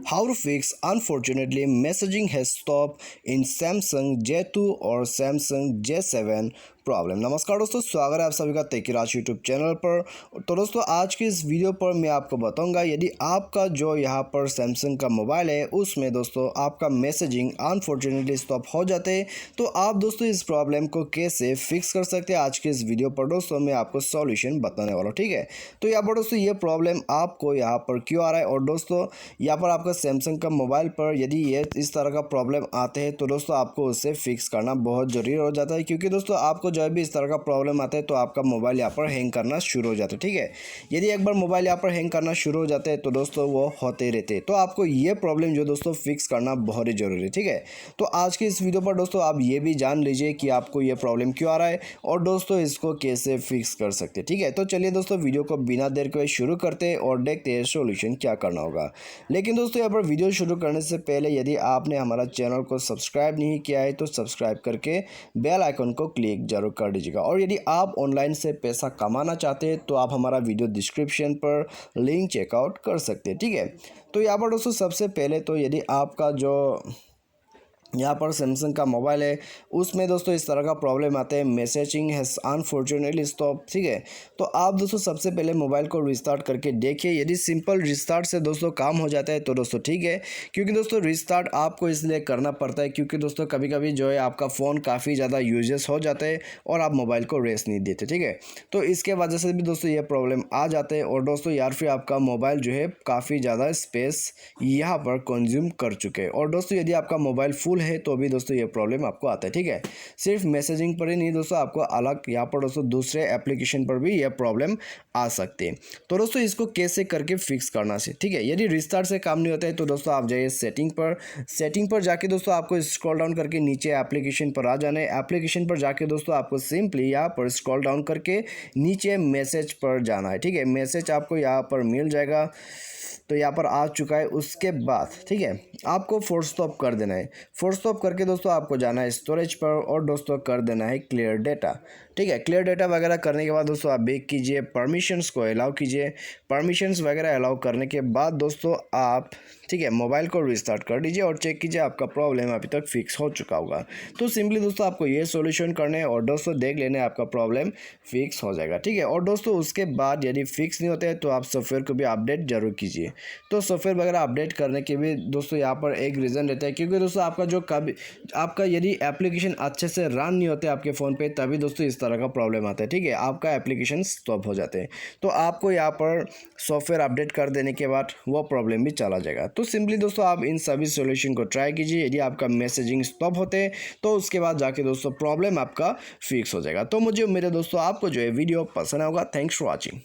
How to fix unfortunately messaging has stopped in Samsung J2 और Samsung J7 problem. नमस्कार दोस्तों, स्वागत है आप सभी का टेकीराज यूट्यूब चैनल पर। तो दोस्तों आज की इस वीडियो पर मैं आपको बताऊंगा यदि आपका जो यहाँ पर सैमसंग का मोबाइल है उसमें दोस्तों आपका मैसेजिंग अनफॉर्चुनेटली स्टॉप हो जाते तो आप दोस्तों इस प्रॉब्लम को कैसे फिक्स कर सकते हैं। आज के इस वीडियो पर दोस्तों मैं आपको सॉल्यूशन बताने वाला हूँ, ठीक है। तो यहाँ पर दोस्तों ये प्रॉब्लम आपको यहाँ पर क्यों आ रहा है और दोस्तों यहाँ पर आपका सैमसंग का मोबाइल पर यदि ये इस तरह का प्रॉब्लम आते हैं तो दोस्तों आपको उसे फिक्स करना बहुत ज़रूरी हो जाता है, क्योंकि दोस्तों आपको जब भी इस तरह का प्रॉब्लम आता है तो आपका मोबाइल यहाँ पर हैंग करना शुरू हो जाता है, ठीक है। यदि एक बार मोबाइल यहाँ पर हैंग करना शुरू हो जाते हैं तो दोस्तों वो होते रहते हैं। तो आपको ये प्रॉब्लम जो दोस्तों फिक्स करना बहुत ही ज़रूरी है, ठीक है। तो आज की इस वीडियो पर दोस्तों आप ये भी जान लीजिए कि आपको ये प्रॉब्लम क्यों आ रहा है और दोस्तों इसको कैसे फिक्स कर सकते हैं, ठीक है। तो चलिए दोस्तों वीडियो को बिना देर के शुरू करते हैं और देखते हैं सोल्यूशन क्या करना होगा। लेकिन दोस्तों यहाँ पर वीडियो शुरू करने से पहले यदि आपने हमारा चैनल को सब्सक्राइब नहीं किया है तो सब्सक्राइब करके बेल आइकन को क्लिक जरूर कर दीजिएगा। और यदि आप ऑनलाइन से पैसा कमाना चाहते हैं तो आप हमारा वीडियो डिस्क्रिप्शन पर लिंक चेकआउट कर सकते हैं, ठीक है। तो यहाँ पर दोस्तों सबसे पहले तो यदि आपका जो यहाँ पर सैमसंग का मोबाइल है उसमें दोस्तों इस तरह का प्रॉब्लम आता है, मैसेजिंग हैज़ अनफॉर्चुनेटली स्टॉप, ठीक है। तो आप दोस्तों सबसे पहले मोबाइल को रिस्टार्ट करके देखिए। यदि सिंपल रिस्टार्ट से दोस्तों काम हो जाता है तो दोस्तों ठीक है, क्योंकि दोस्तों रिस्टार्ट आपको इसलिए करना पड़ता है क्योंकि दोस्तों कभी कभी जो है आपका फ़ोन काफ़ी ज़्यादा यूजेस हो जाता है और आप मोबाइल को रेस्ट नहीं देते, ठीक है। तो इसके वजह से भी दोस्तों ये प्रॉब्लम आ जाते हैं और दोस्तों यार फिर आपका मोबाइल जो है काफ़ी ज़्यादा स्पेस यहाँ पर कंज्यूम कर चुके हैं। और दोस्तों यदि आपका मोबाइल फुल है तो भी दोस्तों ये प्रॉब्लम आपको आता है, ठीक है। सिर्फ मैसेजिंग पर ही नहीं दोस्तों, आपको अलग यहाँ पर दोस्तों दूसरे एप्लीकेशन पर भी ये प्रॉब्लम आ सकती है। तो दोस्तों इसको कैसे करके फिक्स करना चाहिए, ठीक है। यदि रिस्टार्ट से काम नहीं होता है तो दोस्तों आप जाइए सेटिंग पर जाके दोस्तों आपको स्क्रॉल डाउन करके नीचे एप्लीकेशन पर आ जाना है। एप्लीकेशन पर जाके दोस्तों आपको सिंपली यहाँ पर स्क्रॉल डाउन करके नीचे मैसेज पर जाना है, ठीक है। मैसेज आपको यहाँ पर मिल जाएगा, तो यहाँ पर आ चुका है। उसके बाद ठीक है आपको फोर्स स्टॉप कर देना है। फोर्स स्टॉप करके दोस्तों आपको जाना है स्टोरेज पर और दोस्तों कर देना है क्लियर डेटा, ठीक है। क्लियर डेटा वगैरह करने के बाद दोस्तों आप बैक कीजिए, परमिशंस को अलाउ कीजिए। परमिशंस वगैरह अलाउ करने के बाद दोस्तों आप ठीक है मोबाइल को रिस्टार्ट कर दीजिए और चेक कीजिए आपका प्रॉब्लम अभी तक फिक्स हो चुका होगा। तो सिंपली दोस्तों आपको ये सॉल्यूशन करने और दोस्तों देख लेने आपका प्रॉब्लम फिक्स हो जाएगा, ठीक है। और दोस्तों उसके बाद यदि फिक्स नहीं होते हैं तो आप सॉफ्टवेयर को भी अपडेट जरूर कीजिए। तो सॉफ्टवेयर वगैरह अपडेट करने के भी दोस्तों यहाँ पर एक रीज़न रहता है, क्योंकि दोस्तों आपका जो कभी आपका यदि एप्लीकेशन अच्छे से रन नहीं होते आपके फ़ोन पे तभी दोस्तों इस तरह का प्रॉब्लम आता है, ठीक है। आपका एप्लीकेशन स्टॉप हो जाते हैं तो आपको यहाँ पर सॉफ्टवेयर अपडेट कर देने के बाद वो प्रॉब्लम भी चला जाएगा। तो सिंपली दोस्तों आप इन सभी सॉल्यूशन को ट्राई कीजिए। यदि आपका मैसेजिंग स्टॉप होते हैं तो उसके बाद जाके दोस्तों प्रॉब्लम आपका फिक्स हो जाएगा। तो मुझे मेरे दोस्तों आपको जो है वीडियो पसंद होगा। Thanks for watching.